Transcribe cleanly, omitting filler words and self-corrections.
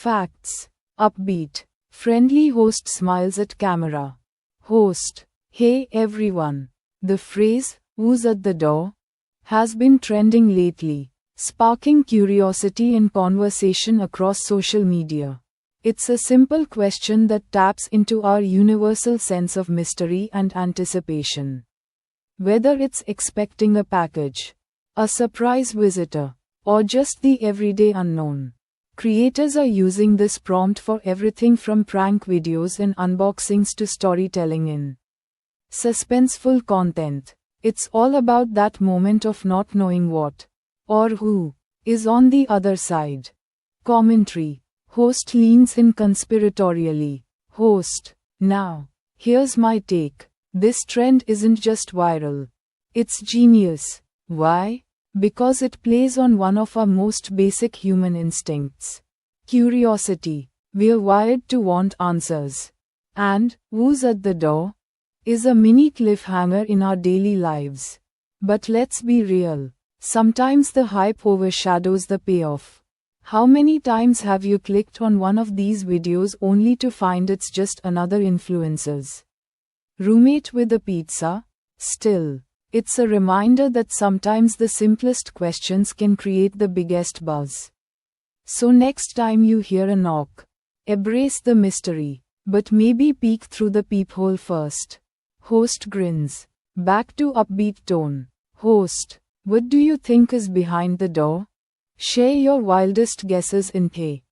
Facts. Upbeat. Friendly host smiles at camera. Host. Hey everyone. The phrase, "Who's at the door?" has been trending lately, sparking curiosity and conversation across social media. It's a simple question that taps into our universal sense of mystery and anticipation. Whether it's expecting a package, a surprise visitor, or just the everyday unknown, creators are using this prompt for everything from prank videos and unboxings to storytelling in suspenseful content. It's all about that moment of not knowing what, or who, is on the other side. Commentary. Host leans in conspiratorially. Host. Now, here's my take. This trend isn't just viral. It's genius. Why? Because it plays on one of our most basic human instincts. Curiosity. We're wired to want answers. And, "Who's at the door?" is a mini cliffhanger in our daily lives. But let's be real. Sometimes the hype overshadows the payoff. How many times have you clicked on one of these videos only to find it's just another influencer's roommate with a pizza? Still, it's a reminder that sometimes the simplest questions can create the biggest buzz. So next time you hear a knock, embrace the mystery, but maybe peek through the peephole first. Host grins. Back to upbeat tone. Host. What do you think is behind the door? Share your wildest guesses in the